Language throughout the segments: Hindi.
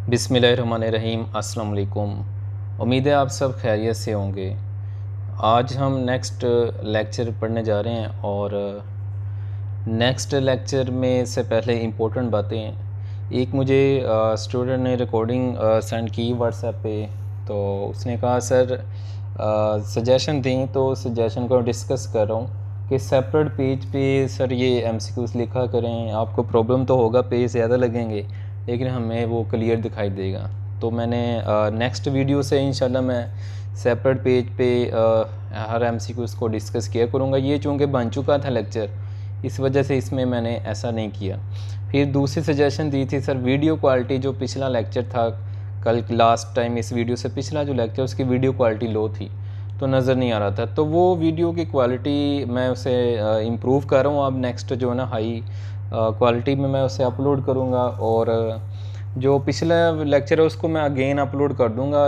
बिस्मिल्लाहिर्रहमानिर्रहीम। अस्सलाम वालेकुम। उम्मीद है आप सब खैरियत से होंगे। आज हम नेक्स्ट लेक्चर पढ़ने जा रहे हैं और नेक्स्ट लेक्चर में से पहले इम्पोर्टेंट बातें। एक मुझे स्टूडेंट ने रिकॉर्डिंग सेंड की व्हाट्सएप पे, तो उसने कहा सर सजेशन दी, तो सजेशन को डिस्कस कर रहा हूँ कि सेपरेट पेज पे सर ये एमसीक्यूज़ लिखा करें। आपको प्रॉब्लम तो होगा, पेज ज़्यादा लगेंगे लेकिन हमें वो क्लियर दिखाई देगा। तो मैंने नेक्स्ट वीडियो से इंशाल्लाह मैं सेपरेट पेज पे हर एमसीक्यूज़ को डिस्कस किया करूँगा। ये चूँकि बन चुका था लेक्चर, इस वजह से इसमें मैंने ऐसा नहीं किया। फिर दूसरी सजेशन दी थी सर वीडियो क्वालिटी, जो पिछला लेक्चर था कल लास्ट टाइम इस वीडियो से पिछला जो लेक्चर, उसकी वीडियो क्वालिटी लो थी तो नज़र नहीं आ रहा था। तो वो वीडियो की क्वालिटी मैं उसे इम्प्रूव कर रहा हूँ। अब नेक्स्ट जो है ना हाई क्वालिटी में मैं उसे अपलोड करूँगा, और जो पिछला लेक्चर है उसको मैं अगेन अपलोड कर दूँगा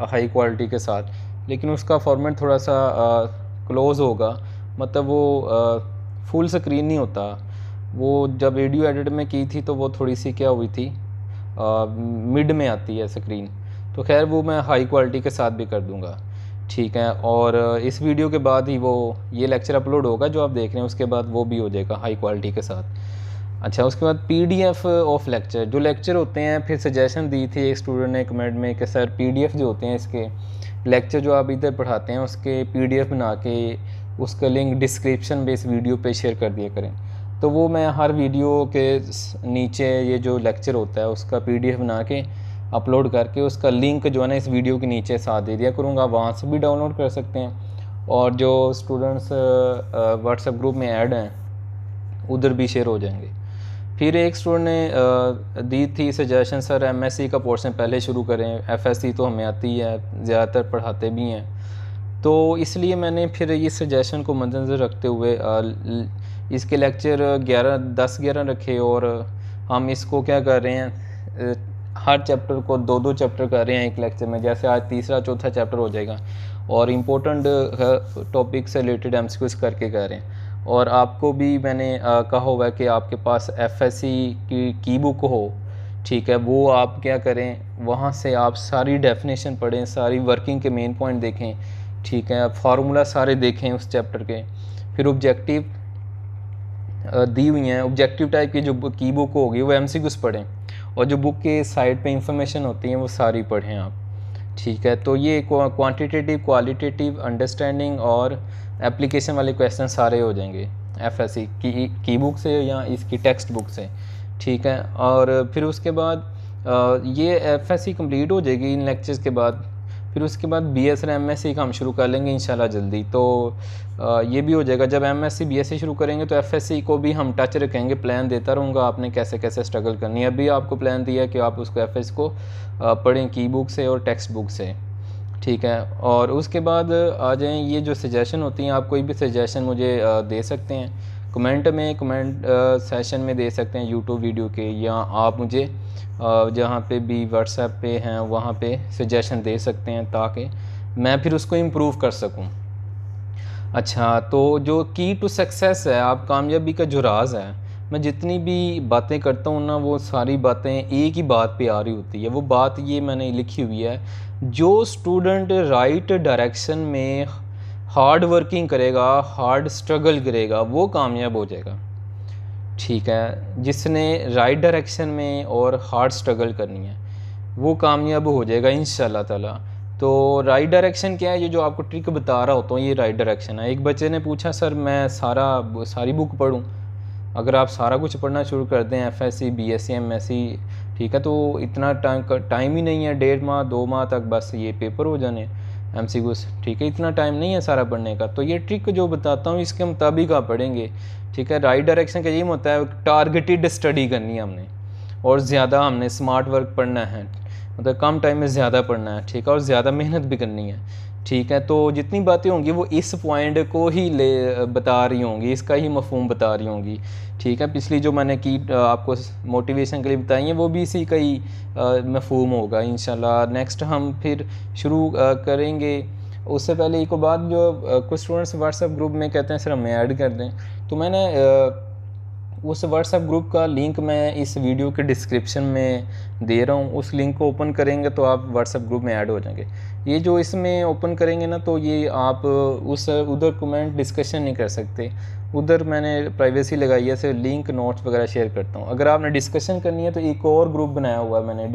हाई क्वालिटी के साथ, लेकिन उसका फॉर्मेट थोड़ा सा क्लोज़ होगा, मतलब वो फुल स्क्रीन नहीं होता। वो जब वीडियो एडिट में की थी तो वो थोड़ी सी क्या हुई थी, मिड में आती है स्क्रीन। तो खैर वो मैं हाई क्वालिटी के साथ भी कर दूँगा, ठीक है। और इस वीडियो के बाद ही वो ये लेक्चर अपलोड होगा जो आप देख रहे हैं, उसके बाद वो भी हो जाएगा हाई क्वालिटी के साथ। अच्छा, उसके बाद पीडीएफ ऑफ लेक्चर, जो लेक्चर होते हैं, फिर सजेशन दी थी एक स्टूडेंट ने कमेंट में कि सर पीडीएफ जो होते हैं इसके लेक्चर जो आप इधर पढ़ाते हैं उसके पीडीएफ बना के उसका लिंक डिस्क्रिप्शन में इस वीडियो पे शेयर कर दिया करें। तो वो मैं हर वीडियो के नीचे ये जो लेक्चर होता है उसका पीडीएफ बना के अपलोड करके उसका लिंक जो है ना इस वीडियो के नीचे साथ दे दिया करूँगा, वहाँ से भी डाउनलोड कर सकते हैं। और जो स्टूडेंट्स व्हाट्सएफ ग्रुप में ऐड हैं उधर भी शेयर हो जाएंगे। फिर एक स्टूडेंट ने दी थी सजेशन सर एमएससी का पोर्शन पहले शुरू करें, एफएससी तो हमें आती है, ज़्यादातर पढ़ाते भी हैं। तो इसलिए मैंने फिर इस सजेशन को मद्देनज़र रखते हुए इसके लेक्चर 10-11 रखे, और हम इसको क्या कर रहे हैं, हर चैप्टर को 2-2 चैप्टर कर रहे हैं एक लेक्चर में। जैसे आज तीसरा चौथा चैप्टर हो जाएगा और इम्पोर्टेंट टॉपिक से रिलेटेड एमसीक्यूज़ करके कर रहे हैं। और आपको भी मैंने कहा हुआ है कि आपके पास एफएससी की बुक हो, ठीक है, वो आप क्या करें, वहाँ से आप सारी डेफिनेशन पढ़ें, सारी वर्किंग के मेन पॉइंट देखें, ठीक है, फार्मूला सारे देखें उस चैप्टर के। फिर ऑब्जेक्टिव दी हुई हैं, ऑब्जेक्टिव टाइप की जो की बुक होगी वो एमसीक्यूज़ पढ़ें, और जो बुक के साइड पे इंफॉर्मेशन होती हैं वो सारी पढ़ें आप, ठीक है। तो ये क्वांटिटेटिव क्वालिटेटिव अंडरस्टैंडिंग और एप्लीकेशन वाले क्वेश्चन सारे हो जाएंगे एफएससी की बुक से या इसकी टेक्स्ट बुक से, ठीक है। और फिर उसके बाद ये एफएससी कंप्लीट हो जाएगी इन लेक्चर्स के बाद। फिर उसके बाद बीएस और एमएससी का हम शुरू कर लेंगे इंशाल्लाह जल्दी। तो ये भी हो जाएगा। जब एमएससी बीएससी शुरू करेंगे तो एफएससी को भी हम टच रखेंगे, प्लान देता रहूँगा आपने कैसे कैसे स्ट्रगल करनी है। अभी आपको प्लान दिया कि आप उसको एफएससी को पढ़ें की बुक से और टेक्स्ट बुक से, ठीक है। और उसके बाद आ जाएँ ये जो सजेशन होती हैं, आप कोई भी सजेशन मुझे दे सकते हैं कमेंट में, कमेंट सेशन में दे सकते हैं यूट्यूब वीडियो के, या आप मुझे जहाँ पे भी व्हाट्सएप पे हैं वहाँ पे सजेशन दे सकते हैं ताकि मैं फिर उसको इम्प्रूव कर सकूँ। अच्छा, तो जो की टू सक्सेस है, आप कामयाबी का जो राज है, मैं जितनी भी बातें करता हूँ ना वो सारी बातें एक ही बात पे आ रही होती है। वो बात ये मैंने लिखी हुई है, जो स्टूडेंट राइट डायरेक्शन में हार्ड वर्किंग करेगा, हार्ड स्ट्रगल करेगा, वो कामयाब हो जाएगा, ठीक है। जिसने राइट डायरेक्शन में और हार्ड स्ट्रगल करनी है वो कामयाब हो जाएगा इंशाल्लाह ताला। तो राइट डायरेक्शन क्या है, ये जो आपको ट्रिक बता रहा होता हूँ ये राइट डायरेक्शन है। एक बच्चे ने पूछा सर मैं सारी बुक पढूं? अगर आप सारा कुछ पढ़ना शुरू कर दें एफएससी बीएससी एमएससी, ठीक है, तो इतना टाइम ही नहीं है, 1.5 माह 2 माह तक बस ये पेपर हो जाने एमसीक्यूज़, ठीक है, इतना टाइम नहीं है सारा पढ़ने का। तो ये ट्रिक जो बताता हूँ इसके मुताबिक आप पढ़ेंगे, ठीक है। राइट डायरेक्शन का ये होता है टारगेटेड स्टडी करनी है हमने, और ज़्यादा हमने स्मार्ट वर्क पढ़ना है, मतलब कम टाइम में ज़्यादा पढ़ना है, ठीक है, और ज़्यादा मेहनत भी करनी है, ठीक है। तो जितनी बातें होंगी वो इस पॉइंट को ही बता रही होंगी, इसका ही मफहूम बता रही होंगी, ठीक है। पिछली जो मैंने की आपको मोटिवेशन के लिए बताई हैं वो भी इसी का ही मफहूम होगा इंशाल्लाह। नेक्स्ट हम फिर शुरू करेंगे। उससे पहले एक बात, जो कुछ स्टूडेंट्स व्हाट्सएप ग्रुप में कहते हैं सर हमें ऐड कर दें, तो मैंने उस व्हाट्सएप ग्रुप का लिंक मैं इस वीडियो के डिस्क्रिप्शन में दे रहा हूँ। उस लिंक को ओपन करेंगे तो आप व्हाट्सएप ग्रुप में ऐड हो जाएंगे। ये जो इसमें ओपन करेंगे ना, तो ये आप उस उधर कमेंट डिस्कशन नहीं कर सकते। उधर मैंने प्राइवेसी लगाई है, सिर्फ लिंक नोट्स वगैरह शेयर करता हूँ। अगर आपने डिस्कशन करनी है तो एक और ग्रुप बनाया हुआ है मैंने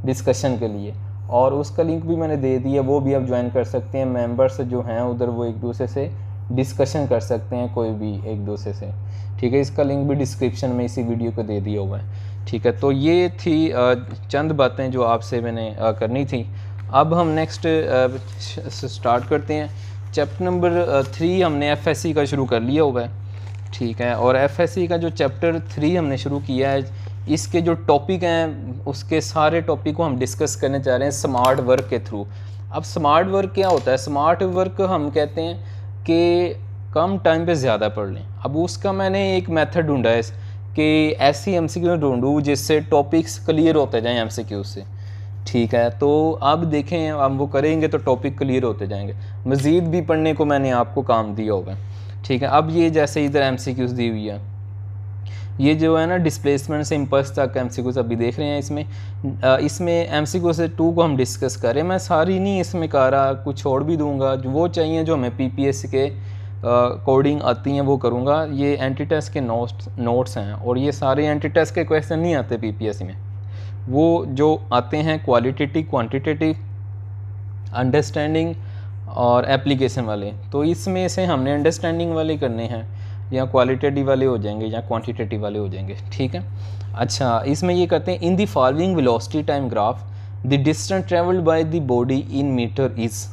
डिस्कशन के लिए, और उसका लिंक भी मैंने दे दिया, वो भी आप ज्वाइन कर सकते हैं। मेंबर्स जो हैं उधर वो एक दूसरे से डिस्कशन कर सकते हैं, कोई भी एक दूसरे से, ठीक है। इसका लिंक भी डिस्क्रिप्शन में इसी वीडियो को दे दिया हुआ है, ठीक है। तो ये थी चंद बातें जो आपसे मैंने करनी थी। अब हम नेक्स्ट स्टार्ट करते हैं। चैप्टर नंबर 3 हमने एफएससी का शुरू कर लिया हुआ है, ठीक है। और एफएससी का जो चैप्टर 3 हमने शुरू किया है, इसके जो टॉपिक हैं उसके सारे टॉपिक को हम डिस्कस करने चाह रहे हैं स्मार्ट वर्क के थ्रू। अब स्मार्ट वर्क क्या होता है? स्मार्ट वर्क हम कहते हैं कि कम टाइम पे ज़्यादा पढ़ लें। अब उसका मैंने एक मेथड ढूंढा है कि ऐसी एमसीक्यू ढूंढूँ जिससे टॉपिक्स क्लियर होते जाएं एमसीक्यू से, ठीक है। तो अब देखें, हम वो करेंगे तो टॉपिक क्लियर होते जाएंगे। मज़ीद भी पढ़ने को मैंने आपको काम दिया होगा, ठीक है। अब ये जैसे इधर एमसीक्यूज़ दी हुई है, ये जो है ना डिस्प्लेसमेंट से इम्पल्स तक एमसीक्यूज़ अभी देख रहे हैं। इसमें एमसीक्यू से 2 को हम डिस्कस करें। मैं सारी नहीं इसमें कर रहा, कुछ छोड़ भी दूंगा, जो वो चाहिए जो हमें पीपीएससी के कोडिंग आती हैं वो करूँगा। ये एंटी टेस्ट के नोट्स हैं, और ये सारे एंटी टेस्ट के क्वेश्चन नहीं आते पीपीएससी में, वो जो आते हैं क्वालिटेटिव, क्वांटिटेटिव, अंडरस्टैंडिंग और एप्लीकेशन वाले। तो इसमें से हमने अंडरस्टैंडिंग वाले करने हैं, या क्वालिटेटिव वाले हो जाएंगे या क्वांटिटेटिव वाले हो जाएंगे, ठीक है। अच्छा, इसमें ये करते हैं, in the following velocity time graph the distance travelled by the body in metre is.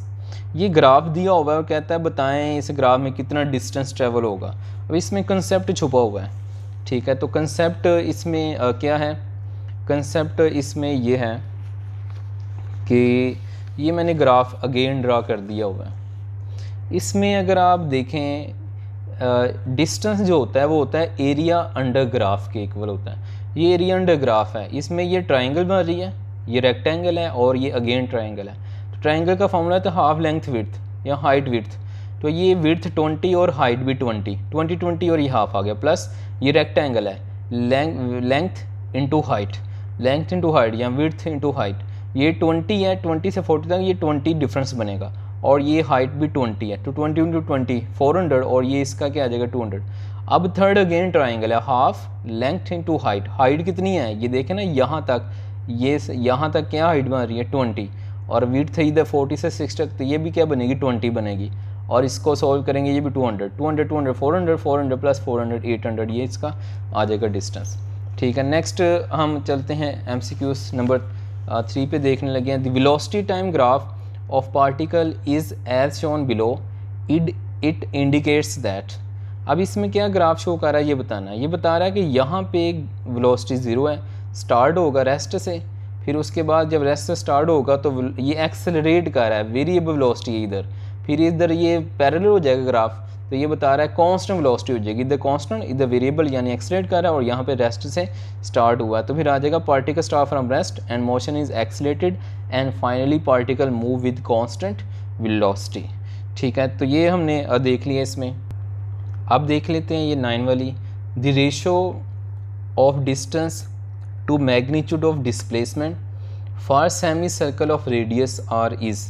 ये ग्राफ दिया हुआ है और कहता है बताएं इस ग्राफ में कितना डिस्टेंस ट्रेवल होगा। अब इसमें कंसेप्ट छुपा हुआ है, ठीक है। तो कंसेप्ट इसमें क्या है? कंसेप्ट इसमें ये है कि ये मैंने ग्राफ अगेन ड्रा कर दिया हुआ है। इसमें अगर आप देखें, डिस्टेंस जो होता है वो होता है एरिया अंडर ग्राफ के इक्वल होता है। ये एरिया अंडर ग्राफ है, इसमें ये ट्राइंगल बन रही है, ये रेक्टेंगल है और ये अगेन ट्राइंगल है। तो ट्राइंगल का फॉर्मूला है तो हाफ लेंथ विड्थ या हाइट विड्थ। तो ये विड्थ 20 और हाइट भी 20 और ये हाफ आ गया, प्लस ये रेक्टेंगल है, length into height, length into height या विड्थ इंटू हाइट। ये 20 है, 20 से 40 तक ये 20 डिफरेंस बनेगा, और ये हाइट भी 20 है। तो 20 इंटू 20 400, और ये इसका क्या आ जाएगा 200। अब थर्ड अगेन ट्राइंगल है, half length into height. Height कितनी है ये देखें ना, यहाँ तक, ये यहाँ तक क्या हाइट बन रही है 20, और विड्थ है इधर 40 से 60 तक, तो ये भी क्या बनेगी 20 बनेगी। और इसको सॉल्व करेंगे, ये भी 200 400 प्लस 400 800, ये इसका आ जाएगा डिस्टेंस, ठीक है। नेक्स्ट हम चलते हैं एमसीक्यूज नंबर 3 पे देखने लगे हैं। The velocity time graph of particle is as shown below, it indicates that। अब इसमें क्या ग्राफ शो कर रहा है ये बताना है। ये बता रहा है कि यहाँ पे एक वेलोसिटी 0 है, स्टार्ट होगा रेस्ट से, फिर उसके बाद जब रेस्ट से स्टार्ट होगा तो ये एक्सेलरेट कर रहा है, वेरिएबल वेलोसिटी है इधर, फिर इधर ये पैरेलल हो जाएगा ग्राफ। तो ये बता रहा है कांस्टेंट वेलोसिटी हो जाएगी, इधर कांस्टेंट इधर वेरिएबल यानी एक्सेलरेट कर रहा है, और यहाँ पे रेस्ट से स्टार्ट हुआ है। तो फिर आ जाएगा particle start from rest and motion is accelerated and finally particle move with constant velocity, ठीक है। तो ये हमने देख लिया इसमें। अब देख लेते हैं ये 9 वाली, the ratio of distance to magnitude of displacement for semicircle of radius R is,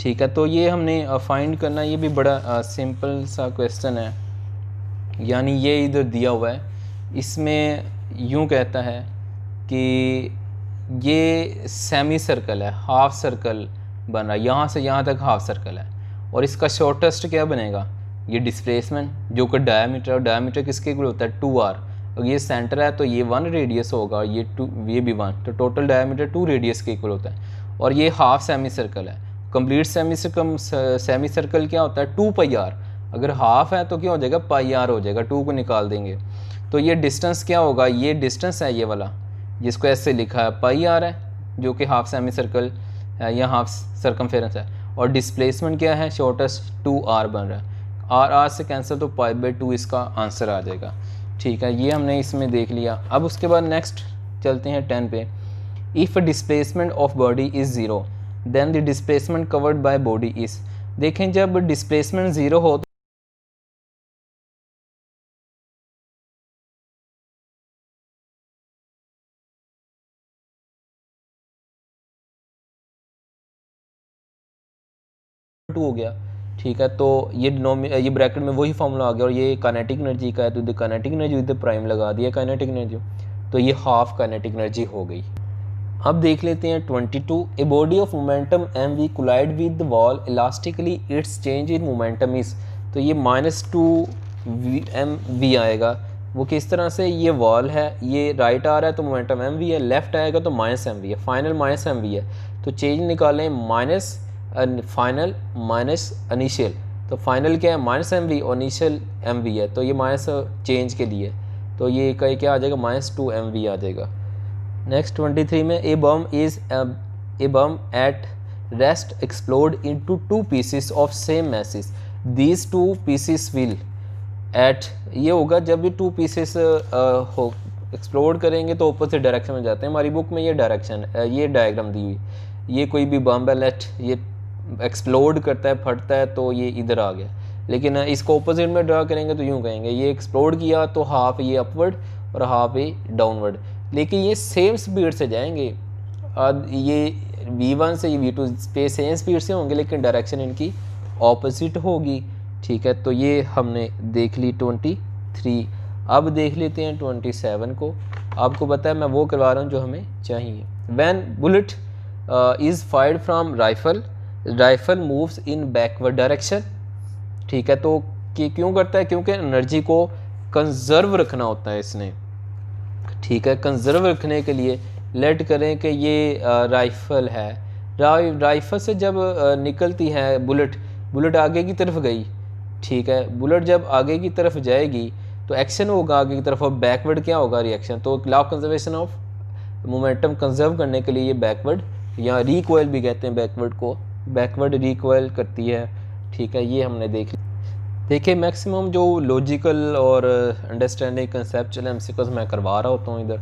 ठीक है। तो ये हमने फाइंड करना, ये भी बड़ा सिंपल सा क्वेश्चन है। यानी ये इधर दिया हुआ है, इसमें यूँ कहता है कि ये सेमी सर्कल है, हाफ सर्कल बन रहा है, यहाँ से यहाँ तक हाफ सर्कल है, और इसका शॉर्टेस्ट क्या बनेगा ये डिस्प्लेसमेंट, जो कि डायमीटर, और डायमीटर किसके इक्वल होता है 2r। अगर ये सेंटर है तो ये 1 रेडियस होगा, ये 2, ये भी 1, तो टोटल डायमीटर 2 रेडियस के इक्वल होता है। और ये हाफ सेमी सर्कल है, कंप्लीट सेमी सर्कल क्या होता है 2πr। अगर हाफ है तो क्या हो जाएगा πr हो जाएगा, 2 को निकाल देंगे। तो ये डिस्टेंस क्या होगा, ये डिस्टेंस है ये वाला जिसको ऐसे लिखा है πr है, जो कि हाफ सेमी सर्कल है या हाफ सर्कमफेरेंस है, और डिस्प्लेसमेंट क्या है शॉर्टेस्ट 2r बन रहा है, r से कैंसिल तो π/2 इसका आंसर आ जाएगा, ठीक है। ये हमने इसमें देख लिया। अब उसके बाद नेक्स्ट चलते हैं 10 पे। If displacement of body is 0 then the displacement covered by body is. देखें जब डिस्प्लेसमेंट 0 हो 2 हो गया, ठीक है। तो ये ब्रैकेट में वही फार्मूला आ गया, और ये काइनेटिक एनर्जी का है, तो इधर काइनेटिक एनर्जी इधर प्राइम लगा दिया काइनेटिक एनर्जी, तो ये हाफ काइनेटिक एनर्जी हो गई। अब देख लेते हैं 22। A body of momentum M V collide with the wall elastically, its change in momentum is, तो ये -2 आएगा। वो किस तरह से, ये वॉल है, ये राइट आ रहा है तो मोमेंटम एम वी है, लेफ्ट आएगा तो -mv है, फाइनल -mv है। तो चेंज निकालें, फाइनल माइनस इनिशियल, तो फाइनल क्या है -mv और इनिशियल mv है, तो ये माइनस चेंज के लिए, तो ये का क्या आ जाएगा -2mv आ जाएगा। नेक्स्ट 23 में a bomb at rest explode into 2 pieces of same message, these 2 pieces will at, ये होगा जब भी 2 पीसेस हो एक्सप्लोड करेंगे तो ऑपोजिट डायरेक्शन में जाते हैं। हमारी बुक में ये डायरेक्शन ये डायग्राम दी हुई, ये कोई भी बम लेट ये एक्सप्लोड करता है, फटता है, तो ये इधर आ गया। लेकिन इसको ऑपोजिट में ड्रा करेंगे तो यूँ कहेंगे, ये एक्सप्लोड किया तो हाफ ये अपवर्ड और हाफ ये डाउनवर्ड, लेकिन ये सेम स्पीड से जाएंगे। ये v1 से ये v2 पे सेम स्पीड से होंगे, लेकिन डायरेक्शन इनकी ऑपोजिट होगी, ठीक है। तो ये हमने देख ली 23। अब देख लेते हैं 27 को। आपको पता है मैं वो करवा रहा हूँ जो हमें चाहिए। When bullet is fired from rifle moves in backward direction, ठीक है। तो कि क्यों करता है, क्योंकि एनर्जी को कंजर्व रखना होता है इसने, ठीक है। कंजर्व रखने के लिए लेट करें कि ये राइफल है, राइफल से जब निकलती है बुलेट आगे की तरफ गई, ठीक है। बुलेट जब आगे की तरफ जाएगी तो एक्शन होगा आगे की तरफ, और बैकवर्ड क्या होगा, रिएक्शन। तो law of conservation of momentum conserve करने के लिए ये बैकवर्ड या रिकॉइल भी कहते हैं बैकवर्ड को, बैकवर्ड रिकॉइल करती है, ठीक है। ये हमने देखिए मैक्सिमम जो लॉजिकल और अंडरस्टैंडिंग कंसेप्चुअल एमसीक्यूज मैं करवा रहा होता हूँ इधर,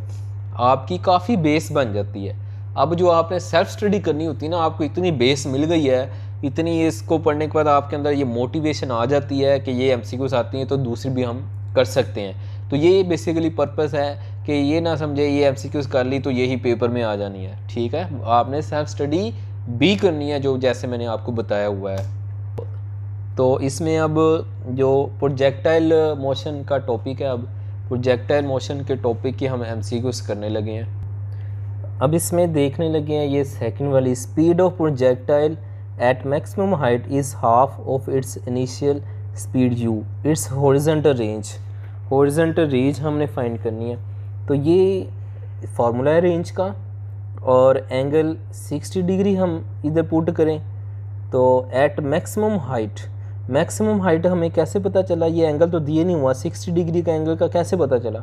आपकी काफ़ी बेस बन जाती है। अब जो आपने सेल्फ स्टडी करनी होती है ना, आपको इतनी बेस मिल गई है, इतनी इसको पढ़ने के बाद आपके अंदर ये मोटिवेशन आ जाती है कि ये एमसीक्यूज आती हैं तो दूसरी भी हम कर सकते हैं। तो ये बेसिकली पर्पस है कि ये ना समझे ये एमसीक्यूज कर ली तो यही पेपर में आ जानी है, ठीक है। आपने सेल्फ स्टडी भी करनी है, जो जैसे मैंने आपको बताया हुआ है। तो इसमें अब जो प्रोजेक्टाइल मोशन का टॉपिक है, अब प्रोजेक्टाइल मोशन के टॉपिक की हम एमसीक्यूज करने लगे हैं। अब इसमें देखने लगे हैं ये सेकंड वाली, speed of projectile eight maximum height is half of its initial speed you, it's horizontal range हमने फाइंड करनी है। तो ये फार्मूला है रेंज का, और एंगल 60 डिग्री हम इधर पुट करें तो एट मैक्सिमम हाइट हमें कैसे पता चला, ये एंगल तो दिए नहीं हुआ, 60 डिग्री का एंगल का कैसे पता चला,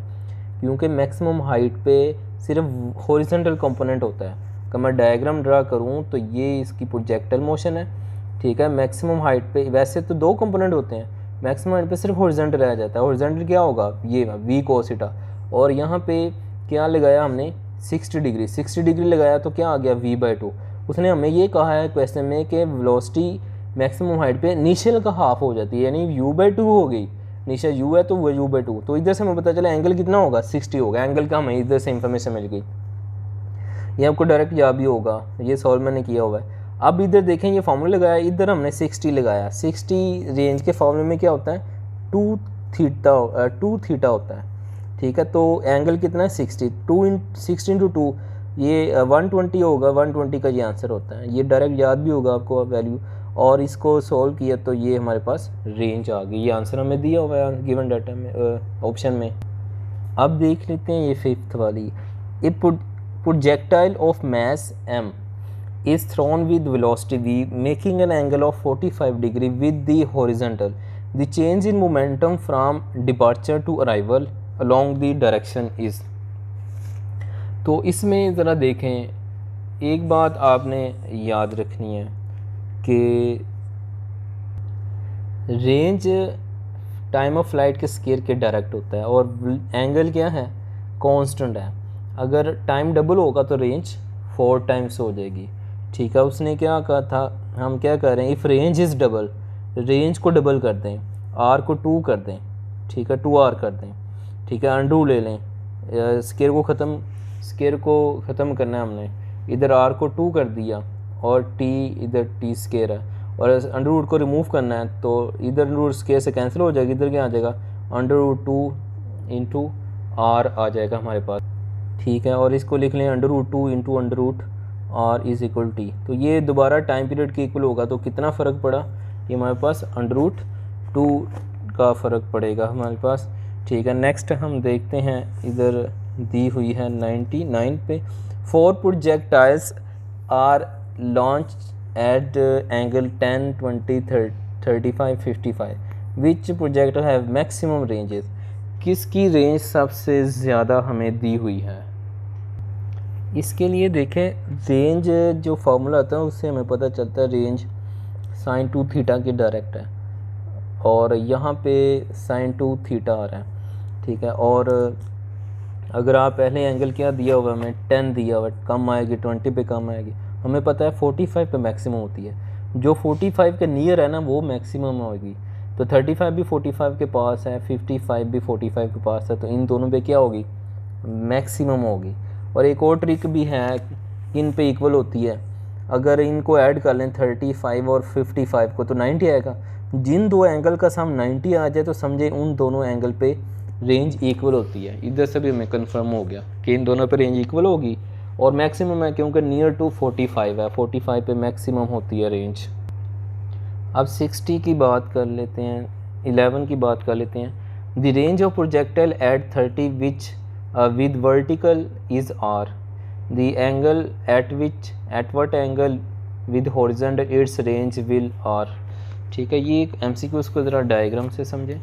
क्योंकि मैक्सिमम हाइट पे सिर्फ हॉरिजॉन्टल कंपोनेंट होता है। अगर मैं डायग्राम ड्रा करूँ तो ये इसकी प्रोजेक्टाइल मोशन है, ठीक है। मैक्सिमम हाइट पे वैसे तो 2 कंपोनेंट होते हैं, मैक्सिमम हाइट पे सिर्फ हॉरिजॉन्टल रह जाता है। हॉरिजॉन्टल क्या होगा, ये v cos थीटा, और यहाँ पे क्या लगाया हमने 60 डिग्री लगाया तो क्या आ गया v/2। उसने हमें ये कहा है क्वेश्चन में कि वेलोसिटी मैक्सिमम हाइट पे इनिशियल का हाफ हो जाती है, यानी u/2 हो गई। इनिशियल u है तो वो u/2, तो इधर से हमें पता चला एंगल कितना होगा, 60 होगा। एंगल का हमें इधर से इंफॉर्मेशन मिल गई, ये आपको डायरेक्ट याद भी होगा, ये सॉल्व मैंने किया हुआ है। अब इधर देखें ये फार्मूला लगाया, इधर हमने 60 लगाया। 60 रेंज के फार्मूले में क्या होता है, 2 थीटा होता है, ठीक है। तो एंगल कितना है 60, 60 × 2 ये 120 होगा, 120 का ये आंसर होता है। ये डायरेक्ट याद भी होगा आपको वैल्यू, और इसको सॉल्व किया तो ये हमारे पास रेंज आ गई। ये आंसर हमें दिया हुआ है गिवन डाटा में, ऑप्शन में। अब देख लेते हैं ये 5th वाली, ए projectile of mass m is thrown with velocity v making an angle of 45 degree with the horizontal. The change in momentum from departure to arrival along the direction is. तो इसमें ज़रा देखें, एक बात आपने याद रखनी है कि रेंज टाइम ऑफ फ्लाइट के स्केयर के डायरेक्ट होता है, और एंगल क्या है, कांस्टेंट है। अगर टाइम डबल होगा तो रेंज 4 टाइम्स हो जाएगी, ठीक है। उसने क्या कहा था, हम क्या कर रहे हैं, if range is double, range को डबल कर दें, आर को 2 कर दें, ठीक है, 2r कर दें, ठीक है। अंडू ले लें, स्केयर को ख़त्म करना है हमने, इधर r को 2 कर दिया और t इधर t स्केयर है, और अंडर रूट को रिमूव करना है तो इधर अंडर रूट स्क्वायर से कैंसिल हो जाएगा, इधर क्या आ जाएगा अंडर रूट 2 इंटू आर आ जाएगा हमारे पास, ठीक है। और इसको लिख लें under root 2 into under root R is equal T. तो ये दोबारा टाइम पीरियड के इक्वल होगा, तो कितना फ़र्क पड़ा, ये हमारे पास अंडर रूट 2 का फ़र्क पड़ेगा हमारे पास, ठीक है। नेक्स्ट हम देखते हैं, इधर दी हुई है 99 पे, 4 projectiles are launched at angle 10, 20, 35, 55, which projectile have maximum ranges. किसकी रेंज सबसे ज़्यादा हमें दी हुई है। इसके लिए देखें रेंज जो फार्मूला आता है उससे हमें पता चलता है रेंज साइन 2 थीटा के डायरेक्ट है, और यहाँ पे साइन 2 थीटा आ रहा है, ठीक है। और अगर आप पहले एंगल क्या दिया हुआ है, हमें 10 दिया हुआ है, कम आएगी 20 पे कम आएगी, हमें पता है 45 पे मैक्सिमम होती है, जो 45 के नियर है ना वो मैक्सिमम होगी। तो 35 भी 45 के पास है, 55 भी 45 के पास है, तो इन दोनों पे क्या होगी, मैक्सिमम होगी। और एक और ट्रिक भी है, इन पे इक्वल होती है, अगर इनको ऐड कर लें 35 और 55 को तो 90 आएगा। जिन दो एंगल का सम 90 आ जाए तो समझे उन दोनों एंगल पे रेंज इक्वल होती है। इधर से भी हमें कंफर्म हो गया कि इन दोनों पे रेंज इक्वल होगी और मैक्सिमम है, क्योंकि नियर टू 45 है, 45 पे मैक्सिमम होती है रेंज। अब 60 की बात कर लेते हैं, 11 की बात कर लेते हैं। The range of projectile eight 30 which with vertical is R, the angle at what angle with horizontal its range will R, ठीक है। ये एक MCQ, उसको ज़रा डायग्राम से समझें।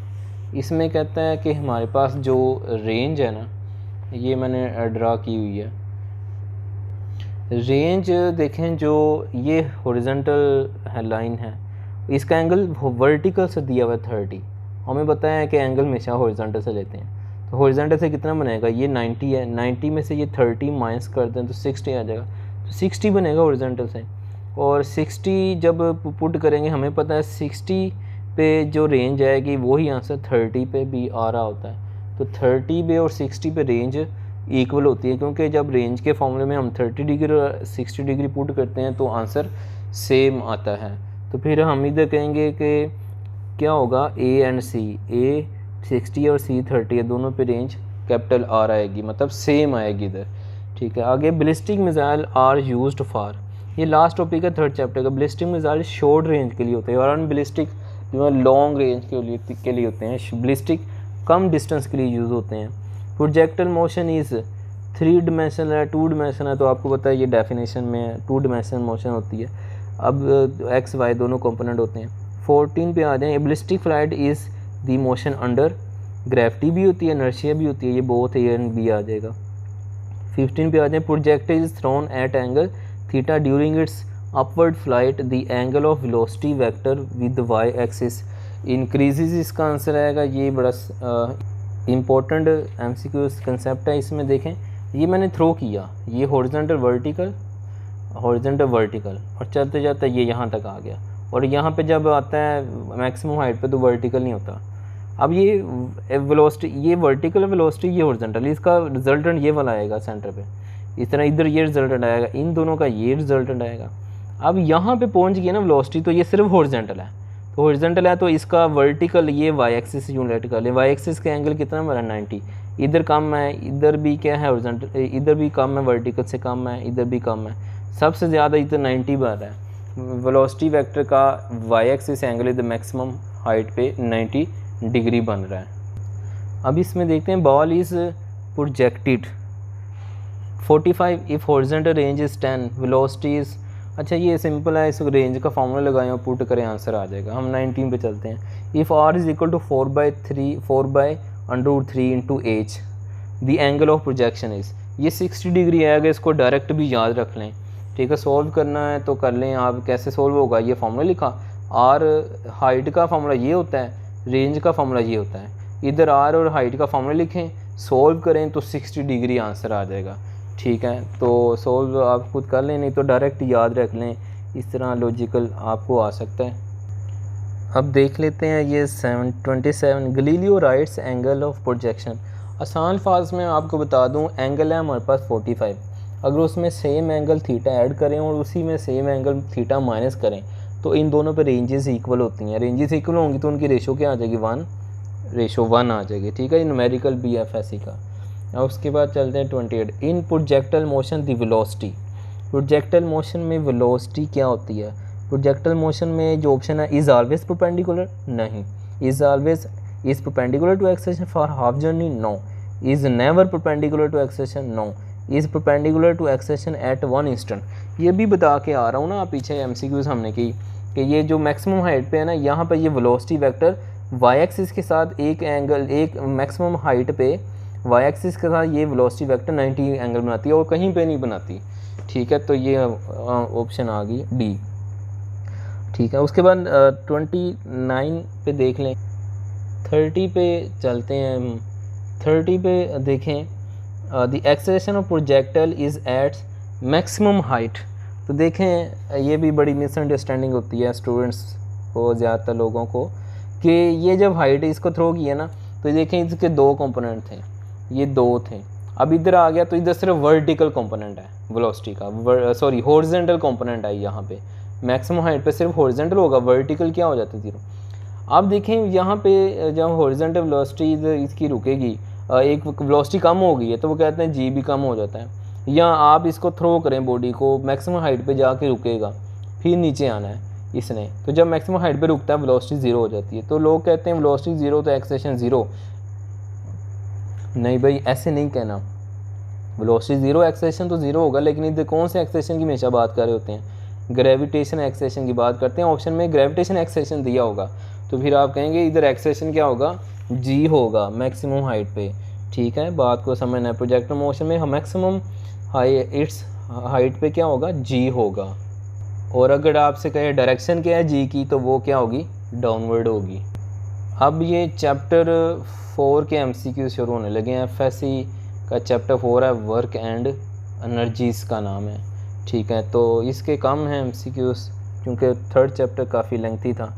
इसमें कहता है कि हमारे पास जो रेंज है ना, ये मैंने ड्रा की हुई है रेंज, देखें जो ये हॉरिजॉन्टल लाइन है, इसका एंगल वर्टिकल से दिया हुआ है 30, हमें बताया है कि एंगल हमेशा हॉरिजॉन्टल से लेते हैं, तो हॉरिजॉन्टल से कितना बनेगा, ये 90 है, 90 में से ये 30 माइनस कर दें तो 60 आ जाएगा, तो 60 बनेगा हॉरिजॉन्टल से। और 60 जब पुट करेंगे हमें पता है 60 पे जो रेंज आएगी वही आंसर 30 पे भी आ रहा होता है। तो 30 पे और 60 पे रेंज इक्वल होती है, क्योंकि जब रेंज के फॉर्मूले में हम 30 डिग्री और 60 डिग्री पुट करते हैं तो आंसर सेम आता है। तो फिर हम इधर कहेंगे कि क्या होगा, ए एंड सी, ए 60 और सी 30 है, दोनों पे रेंज कैपिटल आर आएगी, मतलब सेम आएगी इधर, ठीक है। आगे ballistic missile are used for, ये लास्ट टॉपिक है 3rd चैप्टर का। बैलिस्टिक मिसाइल शॉर्ट रेंज के लिए होते हैं और अनबैलिस्टिक जो है लॉन्ग रेंज के लिए होते हैं। बैलिस्टिक कम डिस्टेंस के लिए यूज़ होते हैं। प्रोजेक्टाइल मोशन इज़ 3 डिमेंशनल है, 2 डिमेंशनल है, तो आपको पता है ये डेफिनेशन में है, 2 डिमेंशनल मोशन होती है। अब एक्स वाई दोनों कंपोनेंट होते हैं। 14 पे आ जाएँ, ballistic flight is the motion under gravity भी होती है, इनर्शिया भी होती है, ये बोथ ए एंड बी आ जाएगा। 15 पे आ जाए, projectile is thrown at angle theta during its upward flight, the angle of velocity vector with Y axis increases, इसका आंसर आएगा। ये बड़ा इम्पोर्टेंट MCQ कंसेप्ट है। इसमें देखें ये मैंने थ्रो किया, ये हॉरिजॉन्टल वर्टिकल और चलते जाते ये यहाँ तक आ गया, और यहाँ पे जब आता है मैक्सिमम हाइट पे तो वर्टिकल नहीं होता। अब ये वेलोसिटी, ये वर्टिकल वेलोसिटी, ये हॉरिजॉन्टल, इसका रिजल्टेंट ये वाला आएगा सेंटर पे, इस तरह इधर ये रिजल्टेंट आएगा, इन दोनों का ये रिजल्टेंट आएगा। अब यहाँ पे पहुँच गया ना वेलोसिटी, तो ये सिर्फ हॉरिजॉन्टल है, तो हॉरिजॉन्टल है तो इसका वर्टिकल ये वाई एक्सिस से यूनिट कर लें। वाई एक्सिस का एंगल कितना हमारा 90, इधर कम है, इधर भी क्या है हॉरिजॉन्टल, इधर भी कम है, वर्टिकल से कम है, इधर भी कम है, सबसे ज़्यादा इधर 90 बार है। वेलोसिटी वेक्टर का वाई एक्सिस एंगल इधर मैक्सिमम हाइट पे 90 डिग्री बन रहा है। अब इसमें देखते हैं, ball is projected 45 if horizontal range is 10, velocity is, अच्छा ये सिंपल है, इस रेंज का फॉर्मूला लगाएं और पुट करें, आंसर आ जाएगा। हम 19 पे चलते हैं। If r is equal to 4/√3 into h, the angle of projection is, ये 60 डिग्री आएगा, इसको डायरेक्ट भी याद रख लें, ठीक है। सॉल्व करना है तो कर लें आप, कैसे सॉल्व होगा, ये फॉर्मूला लिखा, r हाइट का फॉर्मूला ये होता है, रेंज का फॉर्मूला ये होता है, इधर r और हाइट का फॉर्मूला लिखें, सॉल्व करें तो 60 डिग्री आंसर आ जाएगा, ठीक है। तो सॉल्व आप खुद कर लें, नहीं तो डायरेक्ट याद रख लें, इस तरह लॉजिकल आपको आ सकता है। अब देख लेते हैं ये 27 Galileo rights angle of projection. आसान फाज में आपको बता दूं, एंगल है हमारे पास 45, अगर उसमें सेम एंगल थीटा ऐड करें और उसी में सेम एंगल थीटा माइनस करें तो इन दोनों पे रेंजेस इक्वल होती हैं, रेंजेस इक्वल होंगी तो उनकी रेशो क्या आ जाएगी 1:1 आ जाएगी, ठीक है, न्यूमेरिकल BFSE का। अब उसके बाद चलते हैं 28। In projectile motion the velocity, projectile motion में वेलोसिटी क्या होती है? प्रोजेक्टल मोशन में जो ऑप्शन है इज़ ऑलवेज परपेंडिकुलर, नहीं। Is always is perpendicular to acceleration for half journey, no. Is never perpendicular to acceleration, no. Is perpendicular to acceleration at one instant. ये भी बता के आ रहा हूँ ना, पीछे MCQs हमने की कि ये जो मैक्सिमम हाइट पे है ना, यहाँ पर ये वेलोसिटी वेक्टर वाई एक्सिस के साथ एक एंगल, एक मैक्सिमम हाइट पे वाई एक्सिस के साथ ये वेलोसिटी वेक्टर 90 एंगल बनाती है और कहीं पे नहीं बनाती, ठीक है। तो ये ऑप्शन आ गई डी, ठीक है। उसके बाद 29 पे देख लें, 30 पे चलते हैं हम। 30 पे देखें, the acceleration of projectile is at maximum height. तो देखें ये भी बड़ी मिसअंडरस्टैंडिंग होती है स्टूडेंट्स को, ज़्यादातर लोगों को, कि ये जब हाइट इसको थ्रो किया ना, तो देखें इसके दो कंपोनेंट थे, ये दो थे। अब इधर आ गया तो इधर सिर्फ वर्टिकल कंपोनेंट है वेलोसिटी का, सॉरी हॉरिजॉन्टल कंपोनेंट है यहाँ पे। मैक्सिमम हाइट पे सिर्फ हॉरिजॉन्टल होगा, वर्टिकल क्या हो जाता है 0। अब देखें यहाँ पे जब हॉरिजॉन्टल वेलोसिटी इसकी रुकेगी, एक वेलोसिटी कम हो गई है तो वो कहते हैं जी भी कम हो जाता है। या आप इसको थ्रो करें बॉडी को, मैक्सिमम हाइट पे जाके रुकेगा, फिर नीचे आना है इसने, तो जब मैक्सिमम हाइट पे रुकता है वेलोसिटी 0 हो जाती है। तो लोग कहते हैं वेलोसिटी 0 तो एक्सेलेरेशन 0, नहीं भाई ऐसे नहीं कहना। वेलोसिटी 0 एक्सेलेरेशन तो 0 होगा, लेकिन इधर कौन से एक्सेलेरेशन की हमेशा बात कर रहे होते हैं? ग्रेविटेशन एक्सेलेरेशन की बात करते हैं। ऑप्शन में ग्रेविटेशन एक्सेलेरेशन दिया होगा तो फिर आप कहेंगे इधर एक्सेलेरेशन क्या होगा, जी होगा मैक्सिमम हाइट पे, ठीक है। बात को समझना है, प्रोजेक्टाइल मोशन में मैक्सिमम इट्स हाइट पे क्या होगा, जी होगा। और अगर आपसे कहे डायरेक्शन क्या है जी की, तो वो क्या होगी, डाउनवर्ड होगी। अब ये चैप्टर 4 के MCQ शुरू होने लगे हैं। FSE का चैप्टर 4 है, वर्क एंड एनर्जीज़ का नाम है, ठीक है। तो इसके कम हैं MCQs क्योंकि 3rd चैप्टर काफ़ी लेंथी था।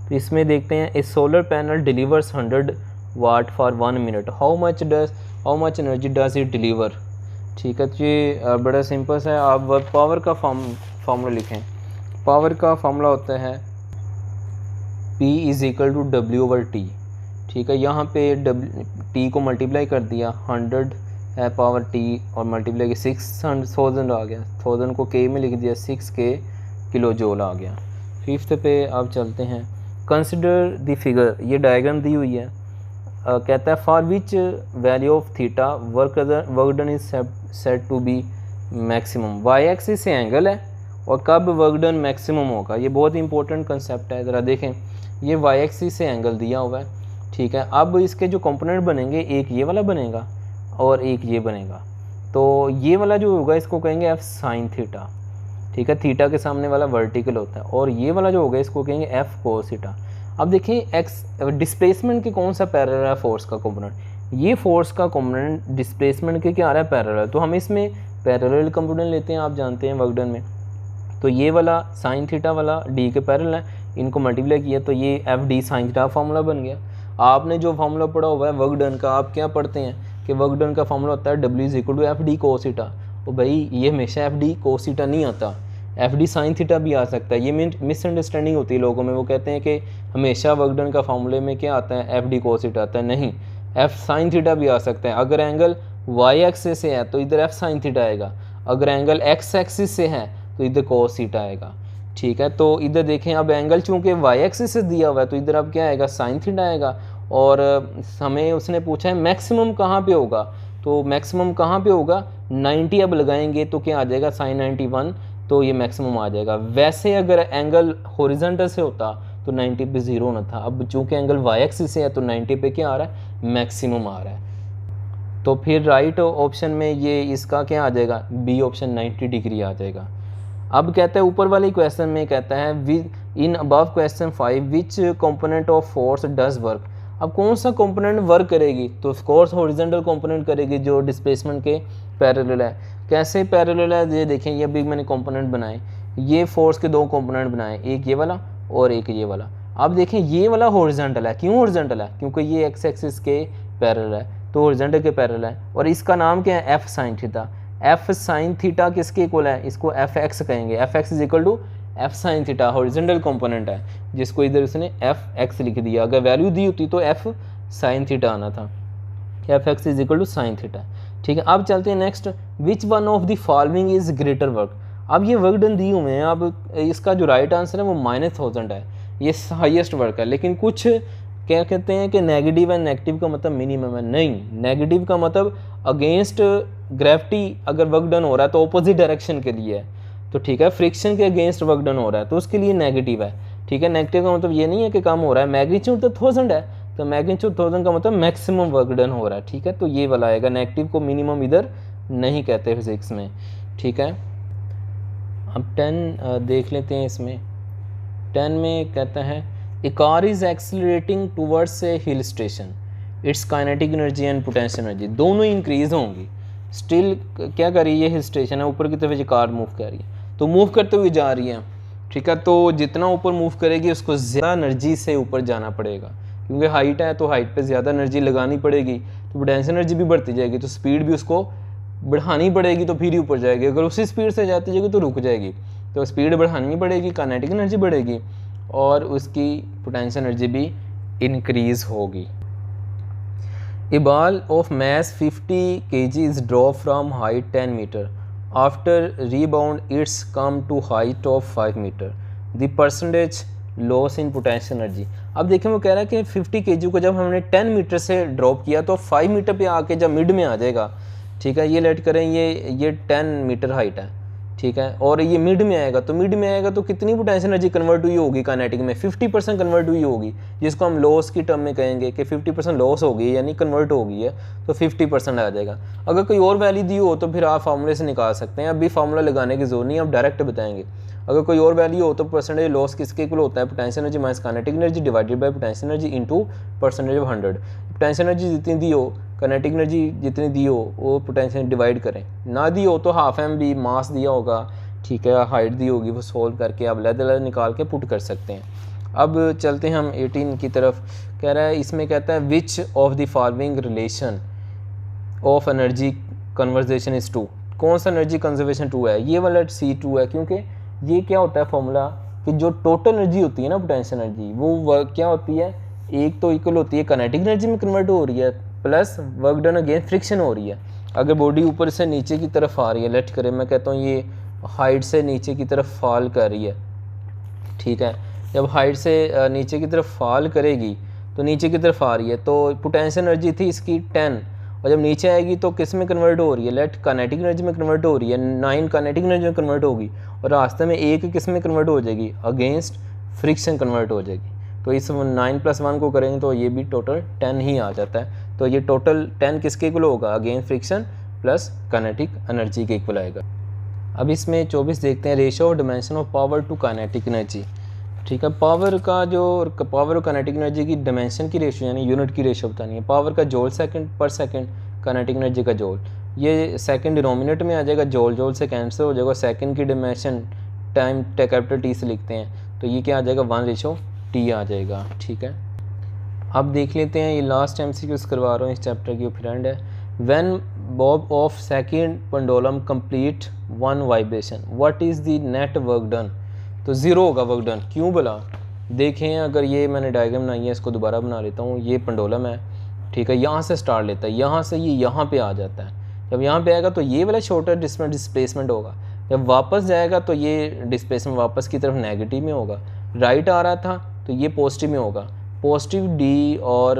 तो इसमें देखते हैं, a solar panel delivers 100 watt for 1 minute, how much energy does it deliver, ठीक है। तो ये बड़ा सिंपल है। आप पावर का फार्मूला लिखें। पावर का फार्मूला होता है P = W/T, ठीक है। यहाँ पे T को मल्टीप्लाई कर दिया, 100 है पावर T और मल्टीप्लाई 6,000 आ गया, 1000 को K में लिख दिया, 6K किलो जूल आ गया। 5th पे आप चलते हैं। कंसिडर द फिगर, ये डायग्राम दी हुई है। कहता है for which value of theta work done is set to be maximum. Y axis से एंगल है और कब वर्क डन मैक्सिमम होगा, ये बहुत इंपॉर्टेंट कंसेप्ट है। ज़रा देखें, ये वाई एक्सिस से एंगल दिया हुआ है, ठीक है। अब इसके जो कंपोनेंट बनेंगे, एक ये वाला बनेगा और एक ये बनेगा। तो ये वाला जो होगा इसको कहेंगे F sin थीटा, ठीक है। थीटा के सामने वाला वर्टिकल होता है, और ये वाला जो होगा इसको कहेंगे F cos थीटा। अब देखिए एक्स डिस्प्लेसमेंट के कौन सा पैरेलल है फोर्स का कंपोनेंट, ये फोर्स का कंपोनेंट डिस्प्लेसमेंट के क्या आ रहा है, पैरेलल। तो हम इसमें पैरेलल कंपोनेंट लेते हैं, आप जानते हैं वर्क डन में। तो ये वाला साइन थीटा वाला डी के पैरेलल है, इनको मल्टीप्लाई किया तो ये FD sin थीटा फार्मूला बन गया। आपने जो फार्मूला पढ़ा हुआ है वर्क डन का, आप क्या पढ़ते हैं कि वर्क डन का फार्मूला होता है W = FD cos थीटा। तो भाई ये हमेशा FD cos थीटा नहीं आता, FD sin थीटा भी आ सकता है। ये मिसअंडरस्टैंडिंग होती है लोगों में, वो कहते हैं कि हमेशा वर्क डन का फार्मूले में क्या आता है, FD cos थीटा आता है। नहीं, F sin थीटा भी आ सकता है। अगर एंगल Y एक्सिस से है तो इधर F sin थीटा आएगा, अगर एंगल X एक्सिस से है तो इधर cos थीटा आएगा, ठीक है। तो इधर देखें, अब एंगल चूंकि Y एक्सिस से दिया हुआ है तो इधर अब क्या आएगा, sin थीटा आएगा। और हमें उसने पूछा है मैक्सिमम कहाँ पे होगा, तो मैक्सिमम कहाँ पे होगा, 90 अब लगाएंगे तो क्या आ जाएगा, sin 91, तो ये मैक्सिमम आ जाएगा। वैसे अगर एंगल हॉरिजॉन्टल से होता तो 90 पे 0 होना था, अब चूंकि एंगल Y एक्सिस से है तो 90 पे क्या आ रहा है, मैक्सिमम आ रहा है। तो फिर राइट ऑप्शन में ये इसका क्या आ जाएगा, बी ऑप्शन 90 डिग्री आ जाएगा। अब कहता है ऊपर वाले क्वेश्चन में कहता है in above question 5 which component of force does work. अब कौन सा कंपोनेंट वर्क करेगी, तो ऑफकोर्स हॉरिजॉन्टल कंपोनेंट करेगी जो डिस्प्लेसमेंट के पैरेलल है। कैसे पैरेलल है, ये देखें, ये अभी मैंने कंपोनेंट बनाए, ये फोर्स के दो कंपोनेंट बनाए, एक ये वाला और एक ये वाला। अब देखें ये वाला हॉरिजॉन्टल है, क्यों हॉरिजॉन्टल है, क्योंकि ये एक्स एक्सिस के पैरेलल है, तो हॉरिजॉन्टल के पैरेलल है। और इसका नाम क्या है, F sin theta. F sin theta किसके इक्वल है, इसको Fx कहेंगे, Fx = F sine theta horizontal component है, जिसको इधर उसने एफ एक्स लिख दिया। अगर वैल्यू दी होती तो एफ साइन थीटा आना था, F X is equal to sine theta. ठीक है, अब चलते हैं next, which one of the following is greater work. अब ये वर्क डन दिए हुए हैं, अब इसका जो राइट आंसर है वो -1000 है, ये हाईएस्ट वर्क है। लेकिन कुछ क्या कहते हैं कि नेगेटिव है, नेगेटिव का मतलब मिनिमम है। नहीं, नेगेटिव का मतलब अगेंस्ट ग्रेविटी अगर वर्क डन हो रहा है तो ऑपोजिट डायरेक्शन के लिए है, तो ठीक है, फ्रिक्शन के अगेंस्ट वर्क डन हो रहा है तो उसके लिए नेगेटिव है। ठीक है, नेगेटिव का मतलब ये नहीं है कि कम हो रहा है, मैग्नीट्यूड तो 1000 है, तो मैग्नीट्यूड 1000 का मतलब मैक्सिमम वर्क डन हो रहा है। ठीक है, तो ये वाला आएगा, नेगेटिव को मिनिमम इधर नहीं कहते फिजिक्स में। ठीक है, अब 10 देख लेते हैं। इसमें 10 में कहता है a car is accelerating towards a hill station, its kinetic energy and potential energy दोनों इंक्रीज होंगी। स्टिल क्या कर रही है, हिल स्टेशन है, ऊपर की तरफ ये कार मूव कर रही है, तो मूव करते हुए जा रही है। ठीक है, तो जितना ऊपर मूव करेगी उसको ज़्यादा एनर्जी से ऊपर जाना पड़ेगा, क्योंकि हाइट है तो हाइट पे ज़्यादा एनर्जी लगानी पड़ेगी, तो पोटेंशियल एनर्जी भी बढ़ती जाएगी, तो स्पीड भी उसको बढ़ानी पड़ेगी, तो फिर ही ऊपर जाएगी। अगर उसी स्पीड से जाती जाएगी तो रुक जाएगी, तो स्पीड बढ़ानी पड़ेगी, काइनेटिक एनर्जी बढ़ेगी और उसकी पोटेंशियल एनर्जी भी इंक्रीज होगी। ए ball of mass 50 kg is dropped from height 10 meter. After rebound, it's come to height of 5 meter. The percentage loss in potential energy. अब देखें वो कह रहा है कि 50 kg को जब हमने 10 मीटर से ड्रॉप किया तो 5 मीटर पे आके जब मिड में आ जाएगा। ठीक है, ये लेट करें, ये 10 मीटर हाइट है। ठीक है, और ये मिड में आएगा, तो मिड में आएगा तो कितनी पोटेंशियल एनर्जी कन्वर्ट हुई होगी काइनेटिक में, 50% कन्वर्ट हुई होगी, जिसको हम लॉस की टर्म में कहेंगे कि 50% लॉस हो गई, यानी कन्वर्ट हो गई है, तो 50% आ जाएगा। अगर कोई और वैल्यू दी हो तो फिर आप फार्मूले से निकाल सकते हैं, अभी फार्मूला लगाने की जरूरत नहीं, आप डायरेक्ट बताएंगे। अगर कोई और वैल्यू हो तो परसेंटेज लॉस किसके इक्वल होता है, potential energy minus kinetic energy divided by potential energy into percentage of 100। Potential energy जितनी दी हो, काइनेटिक एनर्जी जितनी दी हो, वो पोटेंशियल डिवाइड करें, ना दी हो तो हाफ एम बी मास दिया होगा, ठीक है, हाइट दी होगी, वो सोल्व करके आप अलग निकाल के पुट कर सकते हैं। अब चलते हैं हम 18 की तरफ। कह रहा है, इसमें कहता है which of the following relation of energy conservation is 2। कौन सा एनर्जी कंजर्वेशन 2 है, ये वाला C2 है, क्योंकि ये क्या होता है फॉर्मूला कि जो टोटल एनर्जी होती है ना पोटेंशियल एनर्जी, वो क्या होती है, एक तो इक्वल होती है काइनेटिक एनर्जी में कन्वर्ट हो रही है plus work done against friction हो रही है। अगर बॉडी ऊपर से नीचे की तरफ आ रही है, लेट करें मैं कहता हूँ ये हाइट से नीचे की तरफ फॉल कर रही है। ठीक है, जब हाइट से नीचे की तरफ फॉल करेगी तो नीचे की तरफ आ रही है, तो पोटेंशियल एनर्जी थी इसकी 10, और जब नीचे आएगी तो किस में कन्वर्ट हो रही है, लेट काइनेटिक एनर्जी में कन्वर्ट हो रही है, 9 काइनेटिक एनर्जी में कन्वर्ट होगी, और रास्ते में एक किस में कन्वर्ट हो जाएगी, अगेंस्ट फ्रिक्शन कन्वर्ट हो जाएगी। तो इस 9 + 1 को करेंगे तो ये भी टोटल 10 ही आ जाता है। तो ये टोटल 10 किसके इक्वल होगा, against friction plus kinetic energy के इक्वल आएगा। अब इसमें 24 देखते हैं, ratio of dimension of power to kinetic energy. ठीक है, पावर का जो पावर और काइनेटिक एनर्जी की डायमेंशन की रेशियो यानी यूनिट की रेशियो बतानी है। पावर का joule second per second, kinetic energy का जॉल, ये सेकंड डिनोमिनेटर में आ जाएगा, जॉल से कैंसिल हो जाएगा, सेकंड की डायमेंशन टाइम कैपिटल टी से लिखते हैं, तो ये क्या आ जाएगा 1:T आ जाएगा। ठीक है, अब देख लेते हैं, ये लास्ट MCQs करवा रहा हूँ इस चैप्टर की फ्रेंड है। When bob of second pendulum complete one vibration, what is the net work done? तो 0 होगा वर्क डन। क्यों बोला, देखें, अगर ये मैंने डायग्राम बनाई है, इसको दोबारा बना लेता हूँ। ये पेंडुलम है, ठीक है, यहाँ से स्टार्ट लेता है, यहाँ से ये यहाँ पे आ जाता है। जब यहाँ पे आएगा तो ये वाला शॉर्टर डिस्प्लेसमेंट होगा, जब वापस जाएगा तो ये डिस्प्लेसमेंट वापस की तरफ नेगेटिव में होगा। राइट आ रहा था तो ये पॉजिटिव में होगा, पॉजिटिव D और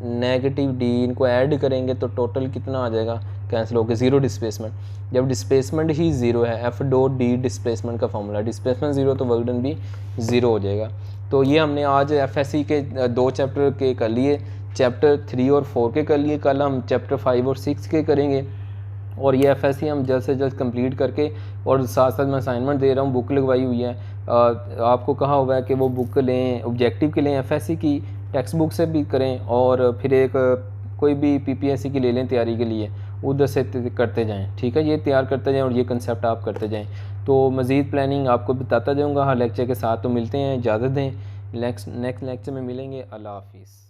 नेगेटिव D इनको ऐड करेंगे तो टोटल कितना आ जाएगा, कैंसिल होकर 0 डिस्प्लेसमेंट। जब डिस्प्लेसमेंट ही 0 है, F.D डिस्प्लेसमेंट का फॉर्मूला, डिस्प्लेसमेंट 0 तो वर्क डन भी 0 हो जाएगा। तो ये हमने आज FSC के 2 चैप्टर के कर लिए, चैप्टर 3 और 4 के कर लिए, कल हम चैप्टर 5 और 6 के करेंगे। और ये FSC हम जल्द से जल्द कंप्लीट करके, और साथ साथ मैं असाइनमेंट दे रहा हूँ, बुक लगवाई हुई है, आपको कहा हुआ है कि वो बुक लें, ऑब्जेक्टिव के लें, FSC की टेक्स्ट बुक से भी करें, और फिर एक कोई भी PPSC की ले लें तैयारी के लिए, उधर से करते जाएं। ठीक है, ये तैयार करते जाएं और ये कंसेप्ट आप करते जाएं, तो मज़ीद प्लानिंग आपको बताता जाऊँगा हर लेक्चर के साथ। तो मिलते हैं, इजाज़त दें, नेक्स्ट लेक्चर में मिलेंगे। अल्लाह हाफिज़।